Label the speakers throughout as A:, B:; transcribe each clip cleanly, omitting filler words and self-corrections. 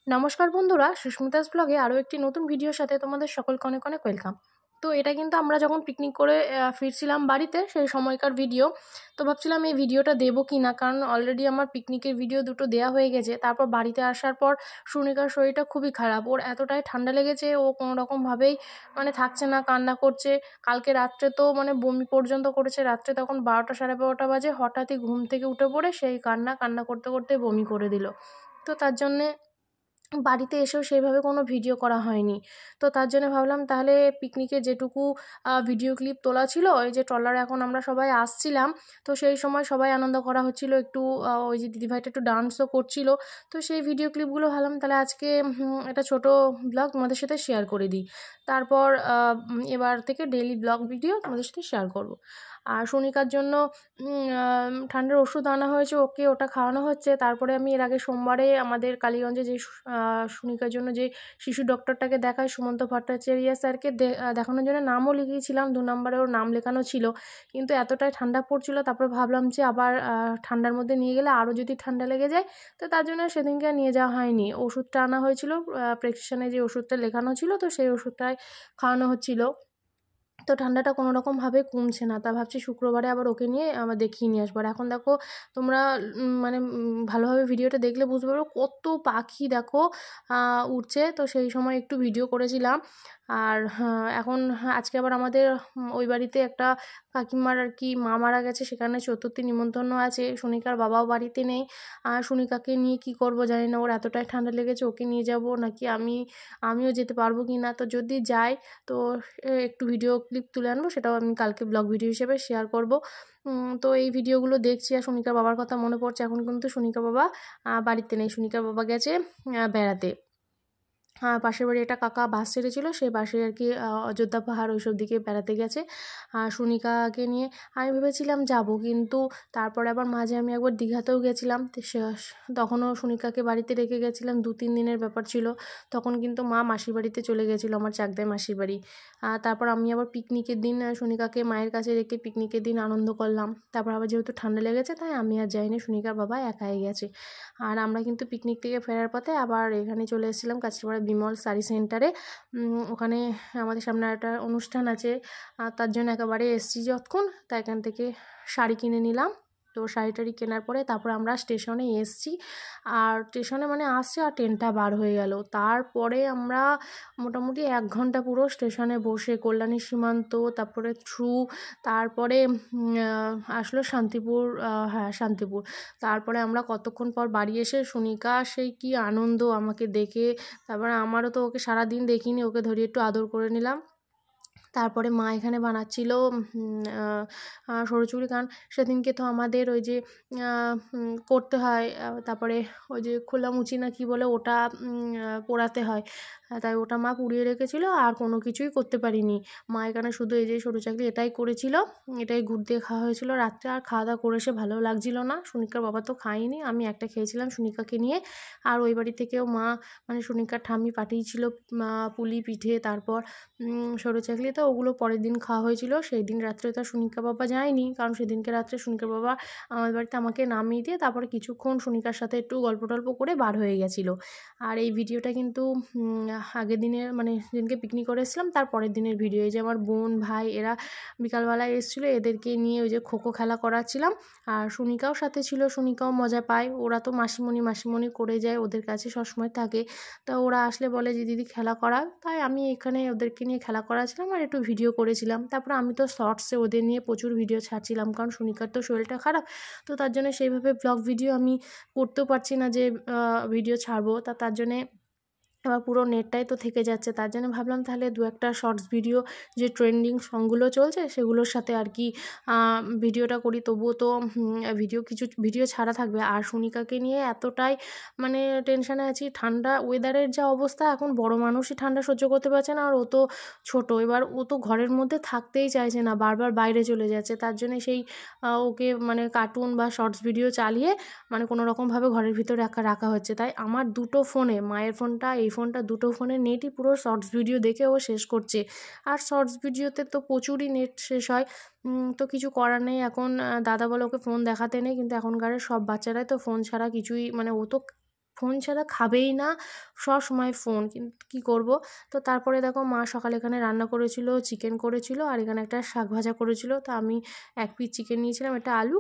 A: নমস্কার বন্ধুরা, সুস্মিতাস ব্লগে আরও একটি নতুন ভিডিওর সাথে তোমাদের সকলকে অনেক অনেক ওয়েলকাম। তো এটা কিন্তু আমরা যখন পিকনিক করে ফিরছিলাম বাড়িতে সেই সময়কার ভিডিও। তো ভাবছিলাম এই ভিডিওটা দেবো কি না, কারণ অলরেডি আমার পিকনিকের ভিডিও দুটো দেওয়া হয়ে গেছে। তারপর বাড়িতে আসার পর সুনিকার শরীরটা খুবই খারাপ, ওর এতটাই ঠান্ডা লেগেছে, ও কোনো রকমভাবেই মানে থাকছে না, কান্না করছে। কালকে রাত্রে তো মানে বমি পর্যন্ত করেছে, রাত্রে তখন 12টা সাড়ে 12টা বাজে, হঠাৎই ঘুম থেকে উঠে পড়ে সেই কান্না কান্না করতে করতে বমি করে দিল। তো তার জন্যে বাড়িতে এসেও সেইভাবে কোনো ভিডিও করা হয়নি। তো তার জন্য ভাবলাম তাহলে পিকনিকে যেটুকু ভিডিও ক্লিপ তোলা ছিল, ওই যে ট্রলারে এখন আমরা সবাই আসছিলাম, তো সেই সময় সবাই আনন্দ করা হচ্ছিল একটু, ওই যে দিদিভাইটা একটু ডান্সও করছিল। তো সেই ভিডিও ক্লিপগুলো ভাবলাম তাহলে আজকে একটা ছোট ব্লগ তোমাদের সাথে শেয়ার করে দিই। তারপর এবার থেকে ডেইলি ব্লগ ভিডিও তোমাদের সাথে শেয়ার করব। আর সোনিকার জন্য ঠান্ডার ওষুধ আনা হয়েছে, ওকে ওটা খাওয়ানো হচ্ছে। তারপরে আমি এর আগে সোমবারে আমাদের কালীগঞ্জে যে সোনিকার জন্য যে শিশু ডক্টরটাকে দেখায়, সুমন্ত ভট্টাচার্য স্যারকে দেখানোর জন্য নামও লিখিয়েছিলাম, 2 নম্বরে ওর নাম লেখানো ছিল। কিন্তু এতটাই ঠান্ডা পড়ছিল, তারপর ভাবলাম যে আবার ঠান্ডার মধ্যে নিয়ে গেলে আরও যদি ঠান্ডা লেগে যায়, তো তার জন্য সেদিনকে নিয়ে যাওয়া হয়নি। ওষুধটা আনা হয়েছিল, প্রেসক্রিপশনে যে ওষুধটা লেখানো ছিল, তো সেই ওষুধটাই খাওয়ানো হচ্ছিল। তো ঠান্ডাটা কোনো রকমভাবে কমছে না, তা ভাবছি শুক্রবারে আবার ওকে নিয়ে আবার দেখিয়ে নিয়ে আসবো। আর এখন দেখো তোমরা মানে ভালোভাবে ভিডিওটা দেখলে বুঝতে পারবে কত পাখি দেখো উড়ছে। তো সেই সময় একটু ভিডিও করেছিলাম। আর এখন আজকে আবার আমাদের ওই বাড়িতে একটা কাকিমার আর কি মা মারা গেছে, সেখানে চতুর্থী নিমন্ত্রণ আছে। সোনিকার বাবাও বাড়িতে নেই। আর সোনিকাকে নিয়ে কি করব জানি না, ওর এতটাই ঠান্ডা লেগেছে, ওকে নিয়ে যাব নাকি আমিও যেতে পারবো কি না। তো যদি যাই তো একটু ভিডিও ক্লিপ তুলে আনবো, সেটাও আমি কালকে ব্লগ ভিডিও হিসেবে শেয়ার করব। তো এই ভিডিওগুলো দেখছি আর সোনিকার বাবার কথা মনে পড়ছে। এখন কিন্তু সোনিকার বাবা বাড়িতে নেই, সোনিকার বাবা গেছে বেড়াতে। পাশের বাড়ি একটা কাকা বাস ছেড়েছিল, সেই বাসে আর কি অযোধ্যা পাহাড় ওইসব দিকে বেড়াতে গেছে। সোনিকাকে নিয়ে আমি ভেবেছিলাম যাব, কিন্তু তারপরে আবার মাঝে আমি একবার দীঘাতেও গেছিলাম। তো তখনও সোনিকাকে বাড়িতে রেখে গেছিলাম, 2-3 দিনের ব্যাপার ছিল। তখন কিন্তু মা মাসির বাড়িতে চলে গেছিলো, আমার চাকদায় মাসির বাড়ি। তারপর আমি আবার পিকনিকের দিন সোনিকাকে মায়ের কাছে রেখে পিকনিকের দিন আনন্দ করলাম। তারপর আবার যেহেতু ঠান্ডা লেগেছে তাই আমি আর যাইনি, সোনিকার বাবা একাই গেছে। আর আমরা কিন্তু পিকনিক থেকে ফেরার পথে আবার এখানে চলে এসেছিলাম কাঁচরাপাড়া বিমল শাড়ি সেন্টারে। ওখানে আমাদের সামনে একটা অনুষ্ঠান আছে, তার জন্য একেবারে এসছি যতক্ষণ, তাই এখান থেকে শাড়ি কিনে নিলাম। তো শাড়ি টাড়ি কেনার পরে তারপর আমরা স্টেশনে এসছি। আর স্টেশনে মানে আসছে আর ট্রেনটা বার হয়ে গেল। তারপরে আমরা মোটামুটি 1 ঘন্টা পুরো স্টেশনে বসে কল্যাণী সীমান্ত, তারপরে থ্রু, তারপরে আসলো শান্তিপুর, হ্যাঁ শান্তিপুর। তারপরে আমরা কতক্ষণ পর বাড়ি এসে সোনিকা সেই কি আনন্দ আমাকে দেখে। তারপরে আমারও তো ওকে সারাদিন দেখিনি, ওকে ধরিয়ে একটু আদর করে নিলাম। তারপরে মা এখানে বানাচ্ছিল সরচুরি কান। সেদিনকে তো আমাদের ওই যে করতে হয়, তারপরে ওই যে খোলামুচি না কি বলে ওটা পোড়াতে হয়। তাই ওটা মা পুড়িয়ে রেখেছিল, আর কোনো কিছুই করতে পারিনি। মা এখানে শুধু এই যে সরু চাকলি এটাই করেছিল, এটাই গুড় দিয়ে খাওয়া হয়েছিল রাত্রে। আর খাওয়া দাওয়া করে এসে ভালোও লাগছিল না, সোনিকার বাবা তো খায়নি, আমি একটা খেয়েছিলাম সোনিকাকে নিয়ে। আর ওই বাড়ি থেকেও মা মানে সোনিকার ঠাম্মি পাঠিয়েছিল পুলি পিঠে, তারপর সরু চাকলি, তো ওগুলো পরের দিন খাওয়া হয়েছিল। সেই দিন রাত্রে তো সোনিকার বাবা যায়নি, কারণ সেদিনকে রাত্রে সোনিকার বাবা আমাদের বাড়িতে আমাকে নামিয়ে দিয়ে তারপরে কিছুক্ষণ সোনিকার সাথে একটু গল্প টল্প করে বার হয়ে গেছিলো। আর এই ভিডিওটা কিন্তু আগের দিনের মানে যেদিনকে পিকনিক করে এসেছিলাম তার পরের দিনের ভিডিও। এই যে আমার বোন ভাই এরা বিকালবেলায় এসেছিলো, এদেরকে নিয়ে ওই যে খোখো খেলা করাচ্ছিলাম। আর সোনিকাও সাথে ছিল, সোনিকাও মজা পায়, ওরা তো মাসিমণি মাসিমণি করে যায়, ওদের কাছে সবসময় থাকে। তা ওরা আসলে বলে যে দিদি খেলা করা, তাই আমি এখানে ওদেরকে নিয়ে খেলা করাছিলাম আর একটু ভিডিও করেছিলাম। তারপরে আমি তো শর্টসে ওদের নিয়ে প্রচুর ভিডিও ছাড়ছিলাম, কারণ সোনিকার তো শরীরটা খারাপ। তো তার জন্য সেইভাবে ব্লগ ভিডিও আমি করতেও পারছি না যে ভিডিও ছাড়বো, তার জন্যে আবার পুরো নেটটাই তো থেকে যাচ্ছে। তার জন্য ভাবলাম তাহলে 2-একটা শর্টস ভিডিও যে ট্রেন্ডিং সংগুলো চলছে সেগুলোর সাথে আর কি ভিডিওটা করি, তবুও তো কিছু ভিডিও ছাড়া থাকবে। আর সোনিকাকে নিয়ে এতটাই মানে টেনশানে আছি, ঠান্ডা ওয়েদারের যা অবস্থা, এখন বড় মানুষই ঠান্ডা সহ্য করতে পারছে না, আর ও তো ছোটো, এবার ও তো ঘরের মধ্যে থাকতেই চাইছে না, বারবার বাইরে চলে যাচ্ছে। তার জন্য সেই ওকে মানে কার্টুন বা শর্টস ভিডিও চালিয়ে মানে কোনো রকমভাবে ঘরের ভিতরে রাখা হচ্ছে। তাই আমার দুটো ফোনে, মায়ের ফোনটা এই ফোনটা, দুটো ফোনের নেটই পুরো শর্টস ভিডিও দেখে ও শেষ করছে। আর শর্টস ভিডিওতে তো প্রচুরই নেট শেষ হয়। তো কিছু করার নেই। এখন দাদা বলে ওকে ফোন দেখাতে নেই, কিন্তু এখনকার সব বাচ্চারাই তো ফোন ছাড়া কিছুই মানে ও তো ফোন ছাড়া খাবেই না, সবসময় ফোন। কিন্তু কী করব। তো তারপরে দেখো মা সকালে এখানে রান্না করেছিল, চিকেন করেছিল আর এখানে একটা শাক ভাজা করেছিল। তো আমি 1 পিস চিকেন নিয়েছিলাম, একটা আলু,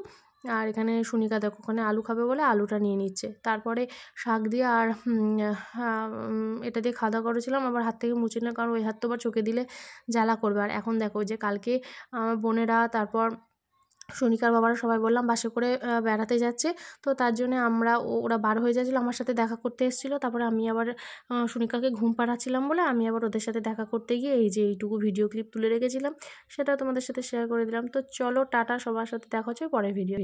A: আর এখানে সুনিকা দেখো ওখানে আলু খাবে বলে আলুটা নিয়ে নিচ্ছে। তারপরে শাক দিয়ে আর এটা দিয়ে খাওয়া দাওয়া করেছিলাম। আবার হাত থেকে মুছে না, কারণ ওই হাত তো আবার চোখে দিলে জ্বালা করবে। আর এখন দেখো যে কালকে আমার বোনেরা, তারপর সুনিকার বাবারা সবাই বললাম বাসে করে বেড়াতে যাচ্ছে। তো তার জন্যে ওরা বার হয়ে যাচ্ছিলো, আমার সাথে দেখা করতে এসেছিলো। তারপরে আমি আবার সুনিকাকে ঘুম পাড়াচ্ছিলাম বলে আমি আবার ওদের সাথে দেখা করতে গিয়ে এই যে এইটুকু ভিডিও ক্লিপ তুলে রেখেছিলাম, সেটা তোমাদের সাথে শেয়ার করে দিলাম। তো চলো টাটা, সবার সাথে দেখা হচ্ছে পরের ভিডিও।